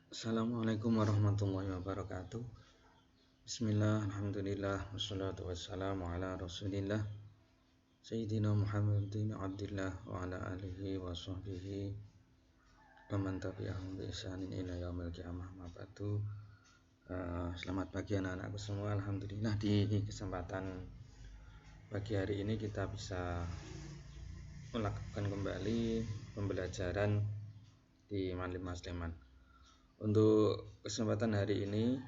Assalamualaikum warahmatullahi wabarakatuh. Bismillah, alhamdulillah, wassalatu wassalamu ala rasulillah Sayyidina Muhammadin abdillah wa ala alihi wa sahbihi wa man tabi'ahum bi ihsanin ila yaumil qiyamah ma ba'du. Selamat pagi anak-anakku semua. Alhamdulillah di kesempatan pagi hari ini kita bisa melakukan kembali pembelajaran di Malim Mas Sleman. Untuk kesempatan hari ini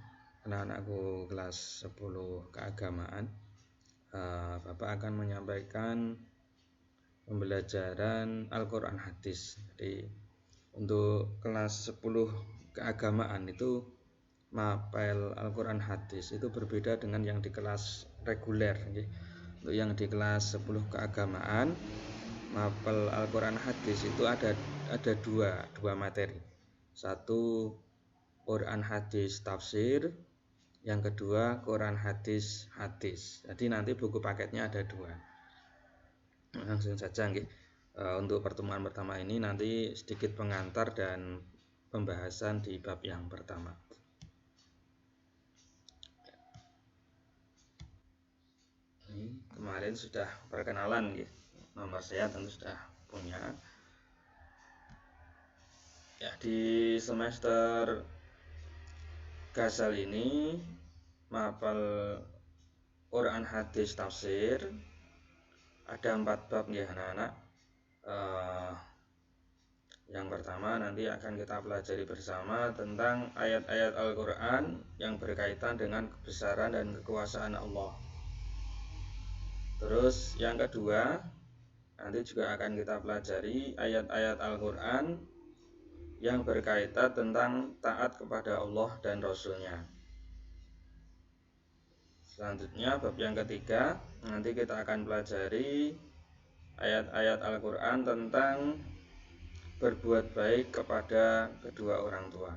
anak-anakku kelas 10 keagamaan, Bapak akan menyampaikan pembelajaran Al-Quran Hadis. Jadi untuk kelas 10 keagamaan itu mapel Al-Quran Hadis itu berbeda dengan yang di kelas reguler. Untuk yang di kelas 10 keagamaan mapel Al-Quran Hadis itu ada dua materi. Satu Quran hadis tafsir, yang kedua Quran hadis. Jadi nanti buku paketnya ada dua. Langsung saja untuk pertemuan pertama ini nanti sedikit pengantar dan pembahasan di bab yang pertama. Ini kemarin sudah perkenalan, nomor saya tentu sudah punya. Ya, di semester Ghazal ini mapel Quran hadis tafsir ada 4 bab ya anak-anak. Yang pertama nanti akan kita pelajari bersama tentang ayat-ayat Al-Quran yang berkaitan dengan kebesaran dan kekuasaan Allah. Terus yang kedua nanti juga akan kita pelajari ayat-ayat Al-Quran yang berkaitan tentang taat kepada Allah dan Rasulnya. Selanjutnya bab yang ketiga nanti kita akan pelajari ayat-ayat Al-Quran tentang berbuat baik kepada kedua orang tua.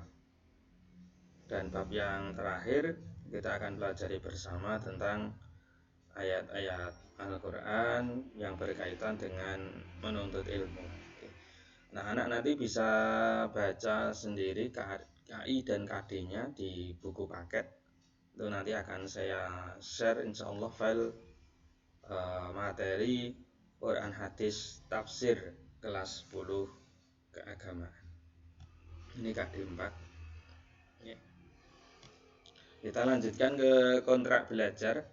Dan bab yang terakhir kita akan pelajari bersama tentang ayat-ayat Al-Quran yang berkaitan dengan menuntut ilmu. Nah, anak nanti bisa baca sendiri KI dan KD-nya di buku paket. Itu nanti akan saya share insyaallah file materi Quran hadis tafsir kelas 10 keagamaan. Ini KD 4. Ya. Kita lanjutkan ke kontrak belajar.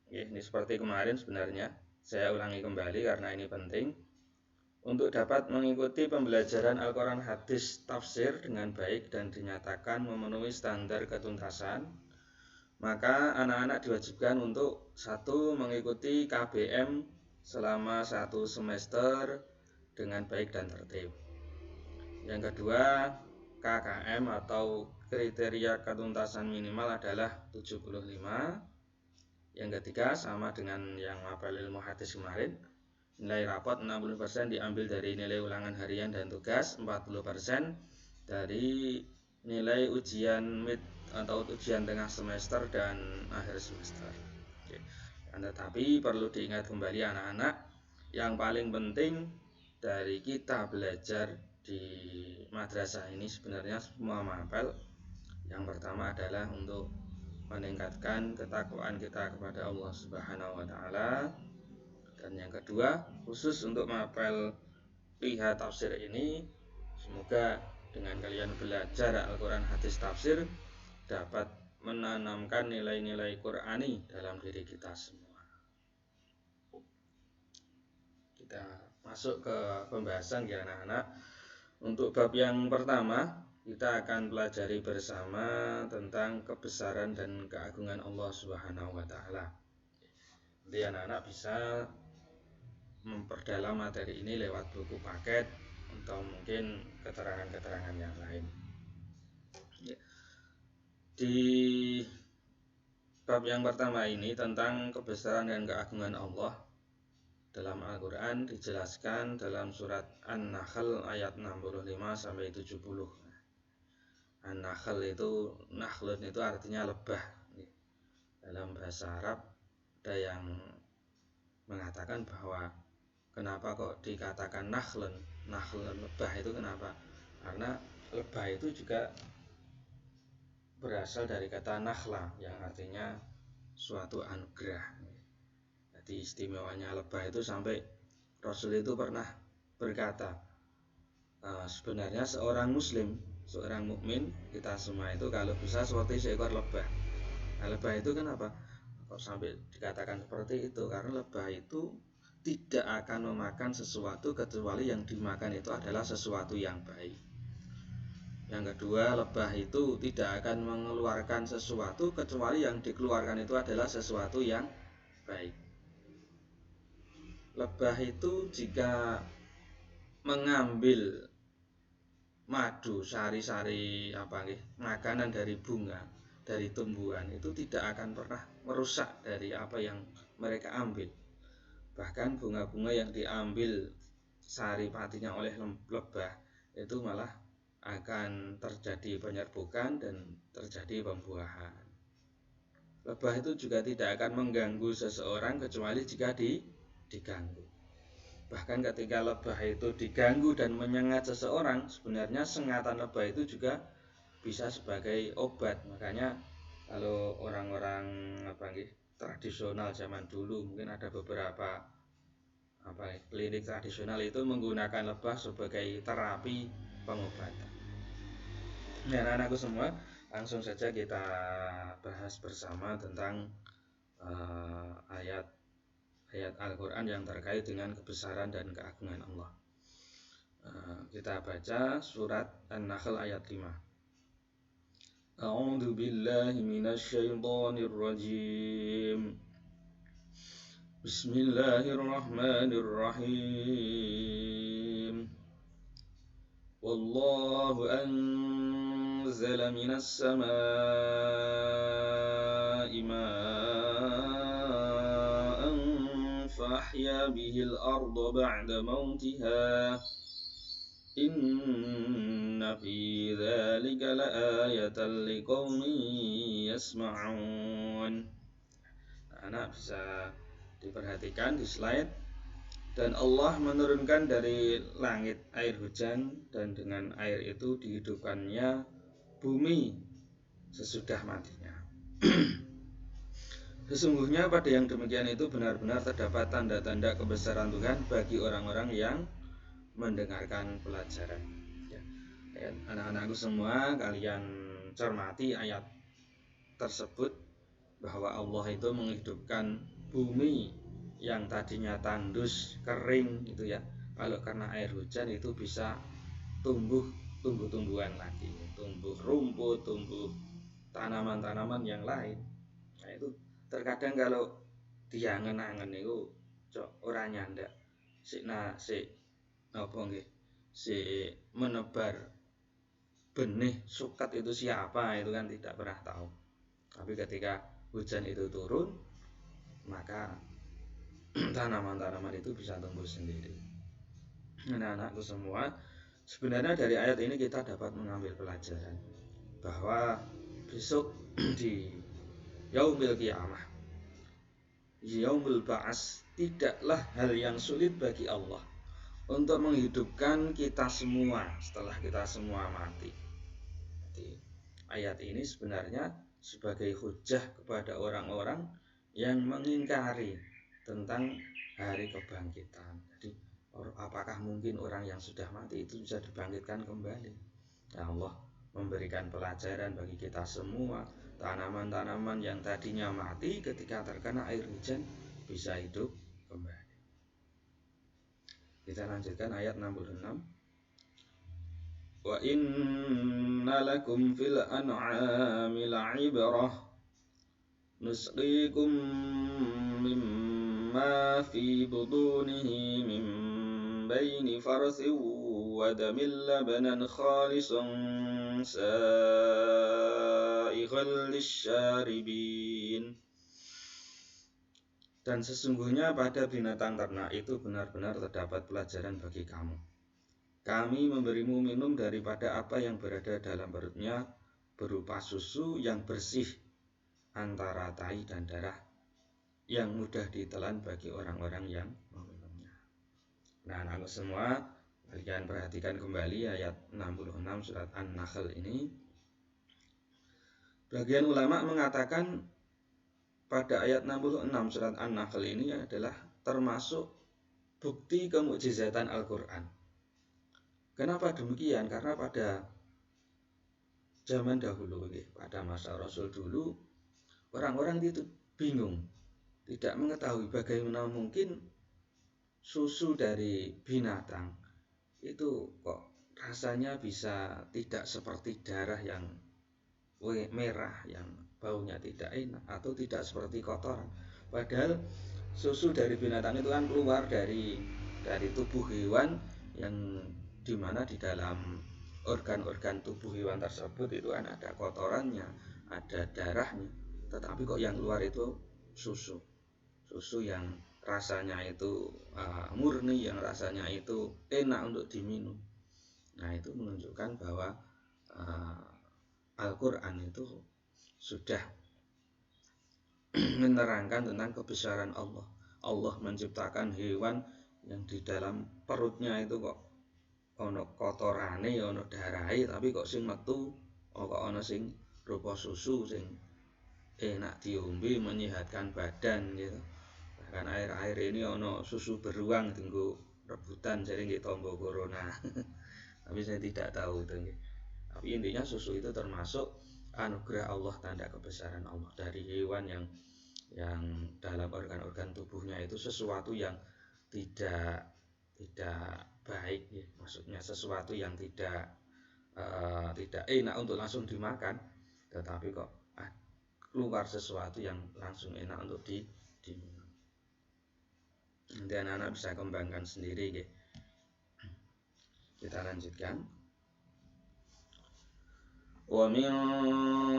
Ya, ini seperti kemarin sebenarnya. Saya ulangi kembali karena ini penting. Untuk dapat mengikuti pembelajaran Al-Quran hadis tafsir dengan baik dan dinyatakan memenuhi standar ketuntasan, maka anak-anak diwajibkan untuk 1. Mengikuti KBM selama 1 semester dengan baik dan tertib. Yang kedua, KKM atau kriteria ketuntasan minimal adalah 75. Yang ketiga, sama dengan yang mapel ilmu hadis kemarin, nilai rapot 60% diambil dari nilai ulangan harian dan tugas, 40% dari nilai ujian mid atau ujian tengah semester dan akhir semester. Oke. Tetapi perlu diingat kembali anak-anak, yang paling penting dari kita belajar di madrasah ini sebenarnya semua mapel. Yang pertama adalah untuk meningkatkan ketakwaan kita kepada Allah Subhanahu wa taala. Dan yang kedua, khusus untuk mapel lihat tafsir ini, semoga dengan kalian belajar Al-Quran hadis tafsir dapat menanamkan nilai-nilai Qur'ani dalam diri kita semua. Kita masuk ke pembahasan ya anak-anak. Untuk bab yang pertama, kita akan pelajari bersama tentang kebesaran dan keagungan Allah Subhanahu wa taala. Jadi anak-anak bisa memperdalam materi ini lewat buku paket atau mungkin keterangan-keterangan yang lain. Di bab yang pertama ini tentang kebesaran dan keagungan Allah dalam Al-Quran dijelaskan dalam surat An-Nahl ayat 65 sampai 70. An-Nahl itu, nakhlun itu artinya lebah. Dalam bahasa Arab ada yang mengatakan bahwa kenapa kok dikatakan nakhlun lebah itu kenapa? Karena lebah itu juga berasal dari kata nakhla yang artinya suatu anugerah. Jadi istimewanya lebah itu sampai Rasul itu pernah berkata, sebenarnya seorang muslim, seorang mukmin, kita semua itu kalau bisa seperti seekor lebah. Nah, lebah itu kenapa? Kok sampai dikatakan seperti itu? Karena lebah itu tidak akan memakan sesuatu kecuali yang dimakan itu adalah sesuatu yang baik. Yang kedua, lebah itu tidak akan mengeluarkan sesuatu kecuali yang dikeluarkan itu adalah sesuatu yang baik. Lebah itu jika mengambil madu, sari-sari makanan dari bunga, dari tumbuhan, itu tidak akan pernah merusak dari apa yang mereka ambil. Bahkan bunga-bunga yang diambil sari patinya oleh lebah itu malah akan terjadi penyerbukan dan terjadi pembuahan. Lebah itu juga tidak akan mengganggu seseorang kecuali jika diganggu. Bahkan ketika lebah itu diganggu dan menyengat seseorang, sebenarnya sengatan lebah itu juga bisa sebagai obat. Makanya kalau orang-orang tradisional zaman dulu, mungkin ada beberapa klinik tradisional itu menggunakan lebah sebagai terapi pengobatan. Nah, anak-anakku semua, langsung saja kita bahas bersama tentang ayat Al-Quran yang terkait dengan kebesaran dan keagungan Allah. Kita baca surat An-Nahl ayat 5. A'udzu billahi minasyaitonir rajim. Bismillahirrahmanirrahim. Wallahu anzala minas samaa'i ma'an fahya bihil arda ba'da mautiha inna fi dzalika laayatan liqaumin yasma'un. Anak bisa diperhatikan di slide. Dan Allah menurunkan dari langit air hujan, dan dengan air itu dihidupkannya bumi sesudah matinya. Sesungguhnya pada yang demikian itu benar-benar terdapat tanda-tanda kebesaran Tuhan bagi orang-orang yang mendengarkan pelajaran. Ya, anak-anakku semua, kalian cermati ayat tersebut bahwa Allah itu menghidupkan bumi yang tadinya tandus, kering gitu ya. Kalau karena air hujan itu bisa tumbuh tumbuh-tumbuhan lagi, tumbuh rumput, tumbuh tanaman-tanaman yang lain. Nah, itu terkadang kalau diangen-angen itu ora nyandak. Si menebar benih sukat itu siapa, itu kan tidak pernah tahu. Tapi ketika hujan itu turun, maka tanaman-tanaman itu bisa tumbuh sendiri. Anak-anakku semua, sebenarnya dari ayat ini kita dapat mengambil pelajaran bahwa besok di yaumil qiyamah, yaumul ba'as, tidaklah hal yang sulit bagi Allah untuk menghidupkan kita semua setelah kita semua mati. Jadi, ayat ini sebenarnya sebagai hujah kepada orang-orang yang mengingkari tentang hari kebangkitan. Jadi, apakah mungkin orang yang sudah mati itu bisa dibangkitkan kembali? Ya, Allah memberikan pelajaran bagi kita semua. Tanaman-tanaman yang tadinya mati ketika terkena air hujan bisa hidup kembali. Kita lanjutkan ayat 66. Wa inna lakum fil an'ami la'ibrah nusqikum mimma fi budunihi min baini farsin wa damin labanan khalisan sa'ighal lisyaribin. Dan sesungguhnya pada binatang ternak itu benar-benar terdapat pelajaran bagi kamu. Kami memberimu minum daripada apa yang berada dalam perutnya, berupa susu yang bersih antara tai dan darah, yang mudah ditelan bagi orang-orang yang meminumnya. Nah, anak semua, kalian perhatikan kembali ayat 66 surat An-Nahl ini. Bagian ulama mengatakan pada ayat 66 surat An-Nahl ini adalah termasuk bukti kemukjizatan Al-Quran. Kenapa demikian? Karena pada zaman dahulu, pada masa Rasul dulu, orang-orang itu bingung, tidak mengetahui bagaimana mungkin susu dari binatang itu kok rasanya bisa tidak seperti darah yang merah yang baunya tidak enak, atau tidak seperti kotoran. Padahal susu dari binatang itu kan keluar dari tubuh hewan, yang dimana di dalam organ-organ tubuh hewan tersebut itu kan ada kotorannya, ada darahnya, tetapi kok yang keluar itu susu yang rasanya itu murni, yang rasanya itu enak untuk diminum. Nah, itu menunjukkan bahwa Al-Quran itu sudah menerangkan tentang kebesaran Allah. Allah menciptakan hewan yang di dalam perutnya itu kok ono kotorane, ono darahe, tapi kok sing metu kok ono sing rupa susu sing enak diombe, menyehatkan badan gitu. Bahkan air-air ini ono susu beruang tinggu rebutan jadi nggih tombo corona. Tapi saya tidak tahu itu. Tapi intinya susu itu termasuk anugerah Allah, tanda kebesaran Allah dari hewan yang dalam organ-organ tubuhnya itu sesuatu yang tidak baik, ya. Maksudnya sesuatu yang tidak enak untuk langsung dimakan, tetapi kok keluar sesuatu yang langsung enak untuk diminum. Nanti anak-anak bisa kembangkan sendiri, ya. Kita lanjutkan. وَمِن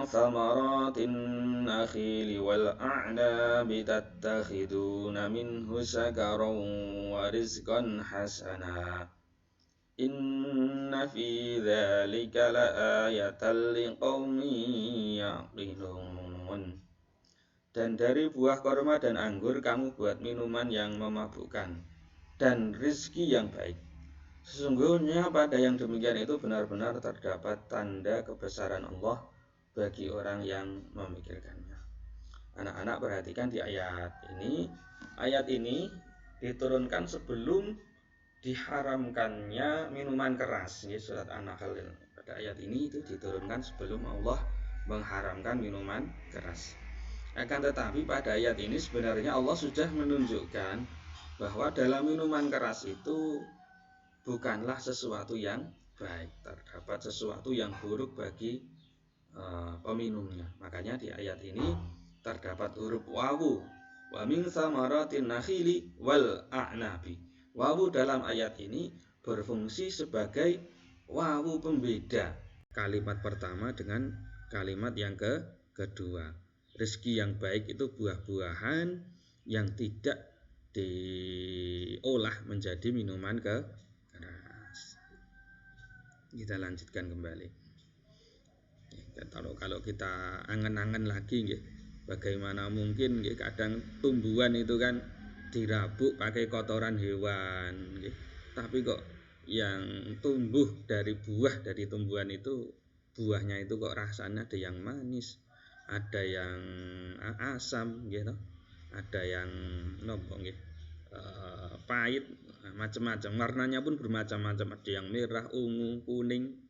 ثَمَرَاتِ النَّخِيلِ وَالْأَعْنَابِ تَتَّخِذُونَ مِنْهُ سَكَرًا وَرِزْقًا حَسَنًا إِنَّ فِي ذَلِكَ لَآيَةً لِقَوْمٍ يَعْقِلُونَ. Dan dari buah korma dan anggur kamu buat minuman yang memabukkan dan rizki yang baik. Sesungguhnya pada yang demikian itu benar-benar terdapat tanda kebesaran Allah bagi orang yang memikirkannya. Anak-anak perhatikan di ayat ini. Ayat ini diturunkan sebelum diharamkannya minuman keras. Surat An-Nahl pada ayat ini itu diturunkan sebelum Allah mengharamkan minuman keras. Akan tetapi pada ayat ini sebenarnya Allah sudah menunjukkan bahwa dalam minuman keras itu bukanlah sesuatu yang baik, terdapat sesuatu yang buruk bagi peminumnya. Makanya di ayat ini terdapat huruf wawu, wa min thamaratin nakhili wal a'nabi. Wawu dalam ayat ini berfungsi sebagai wawu pembeda kalimat pertama dengan kalimat yang kedua. Rezeki yang baik itu buah-buahan yang tidak diolah menjadi minuman keras. Kita lanjutkan kembali. Kalau kita angen-angen lagi, bagaimana mungkin kadang tumbuhan itu kan dirabuk pakai kotoran hewan, tapi kok yang tumbuh dari buah dari tumbuhan itu, buahnya itu kok rasanya ada yang manis, ada yang asam, gitu, ada yang pahit, macam-macam, warnanya pun bermacam-macam, ada yang merah, ungu, kuning,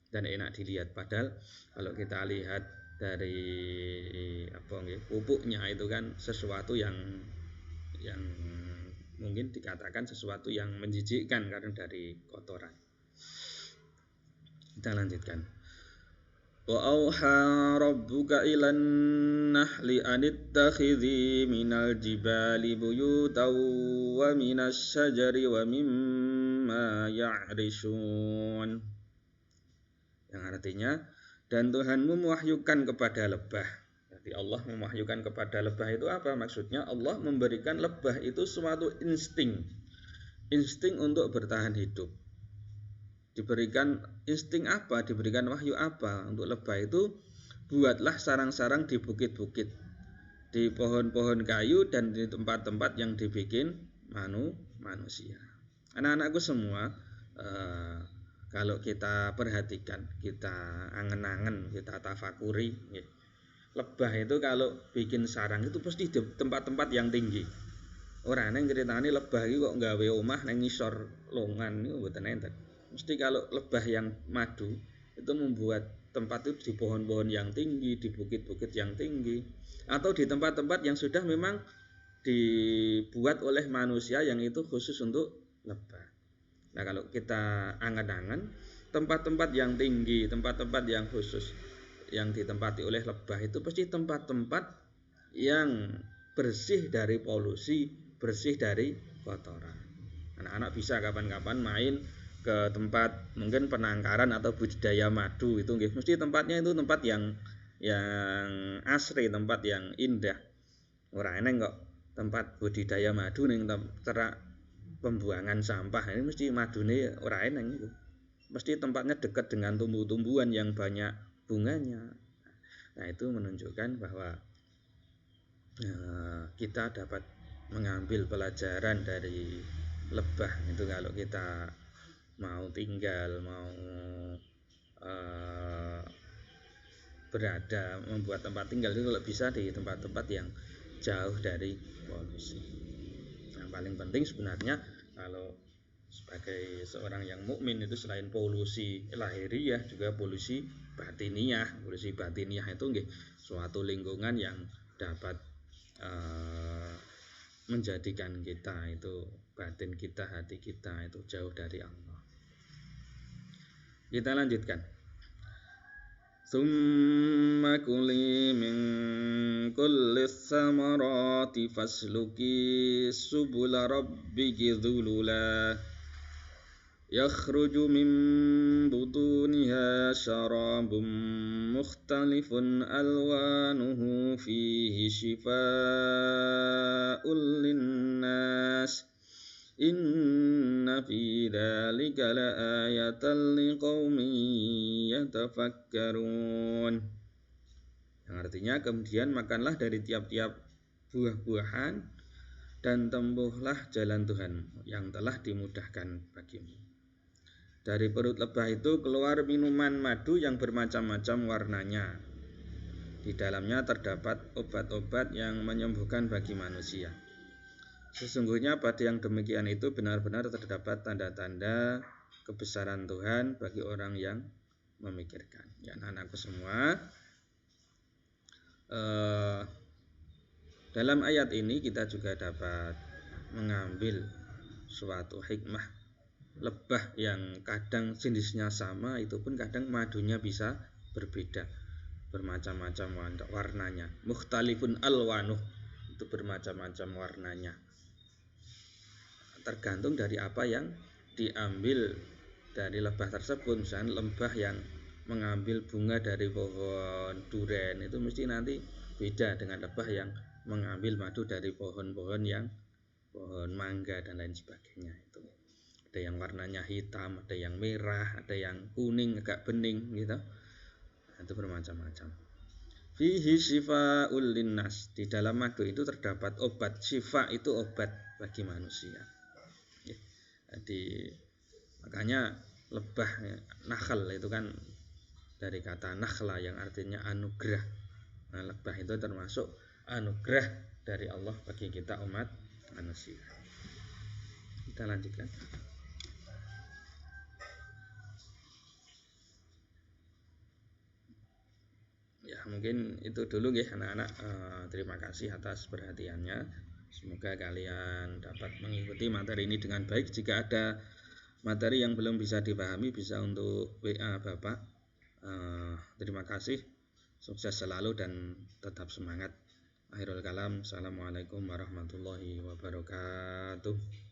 dan enak dilihat. Padahal kalau kita lihat dari pupuknya itu kan sesuatu yang mungkin dikatakan sesuatu yang menjijikkan karena dari kotoran. Kita lanjutkan. وَأَوْحَى رَبُّكَ إِلَى النَّحْلِ أَنِ اتَّخِذِي مِنَ الْجِبَالِ بُيُوتًا وَمِنَ الشَّجَرِ وَمِمَّا يَعْرِشُونَ. Yang artinya, dan Tuhanmu mewahyukan kepada lebah. Jadi Allah mewahyukan kepada lebah itu apa? Maksudnya Allah memberikan lebah itu suatu insting untuk bertahan hidup. Diberikan insting apa? Diberikan wahyu apa? Untuk lebah itu, buatlah sarang-sarang di bukit-bukit, di pohon-pohon kayu, dan di tempat-tempat yang dibikin manusia. Anak-anakku semua, kalau kita perhatikan, kita angen-angen, kita tafakuri, lebah itu kalau bikin sarang itu pasti di tempat-tempat yang tinggi. Ora neng ceritane lebah iki kok nggawe omah neng ngisor longan niku mboten enten. Mesti kalau lebah yang madu itu membuat tempat itu di pohon-pohon yang tinggi, di bukit-bukit yang tinggi, atau di tempat-tempat yang sudah memang dibuat oleh manusia yang itu khusus untuk lebah. Nah, kalau kita angan-angan tempat-tempat yang tinggi, tempat-tempat yang khusus yang ditempati oleh lebah itu pasti tempat-tempat yang bersih dari polusi, bersih dari kotoran. Anak-anak bisa kapan-kapan main ke tempat mungkin penangkaran atau budidaya madu itu mesti tempatnya itu tempat yang asri, tempat yang indah. Ora eneng kok tempat budidaya madu ning terak pembuangan sampah ini mesti madune ora eneng itu. Mesti tempatnya dekat dengan tumbuh-tumbuhan yang banyak bunganya. Nah, itu menunjukkan bahwa kita dapat mengambil pelajaran dari lebah itu kalau kita mau tinggal, mau berada, membuat tempat tinggal itu kalau bisa di tempat-tempat yang jauh dari polusi. Yang paling penting sebenarnya kalau sebagai seorang yang mukmin itu selain polusi lahiriah juga polusi batiniah. Polusi batiniah itu nggih suatu lingkungan yang dapat menjadikan kita itu batin kita, hati kita itu jauh dari Allah. Kita lanjutkan. Summa kuli min kulli samarati fasluki subula rabbiki dhulula yakhruju min butuniha syarabun mukhtalifun alwanuhu fihi shifaa'un linnas inna fi dzalika laayatan liqaumin yatafakkarun. Yang artinya kemudian makanlah dari tiap-tiap buah-buahan dan tempuhlah jalan Tuhan yang telah dimudahkan bagimu. Dari perut lebah itu keluar minuman madu yang bermacam-macam warnanya. Di dalamnya terdapat obat-obat yang menyembuhkan bagi manusia. Sesungguhnya pada yang demikian itu benar-benar terdapat tanda-tanda kebesaran Tuhan bagi orang yang memikirkan. Ya, anak-anakku semua, dalam ayat ini kita juga dapat mengambil suatu hikmah. Lebah yang kadang jenisnya sama itu pun kadang madunya bisa berbeda, bermacam-macam warnanya. Mukhtalifun alwanuh, itu bermacam-macam warnanya. Tergantung dari apa yang diambil dari lebah tersebut. Misalnya lebah yang mengambil bunga dari pohon duren itu mesti nanti beda dengan lebah yang mengambil madu dari pohon-pohon yang pohon mangga dan lain sebagainya. Itu ada yang warnanya hitam, ada yang merah, ada yang kuning agak bening gitu. Itu bermacam-macam. Fihi shifaa'ul linnas, di dalam madu itu terdapat obat. Shifa itu obat bagi manusia. Jadi makanya lebah nakhl itu kan dari kata nakhla yang artinya anugerah. Nah, lebah itu termasuk anugerah dari Allah bagi kita umat manusia. Kita lanjutkan. Ya, mungkin itu dulu ya anak-anak. Terima kasih atas perhatiannya. Semoga kalian dapat mengikuti materi ini dengan baik. Jika ada materi yang belum bisa dipahami bisa untuk WA Bapak. Terima kasih. Sukses selalu dan tetap semangat. Akhirul kalam. Assalamualaikum warahmatullahi wabarakatuh.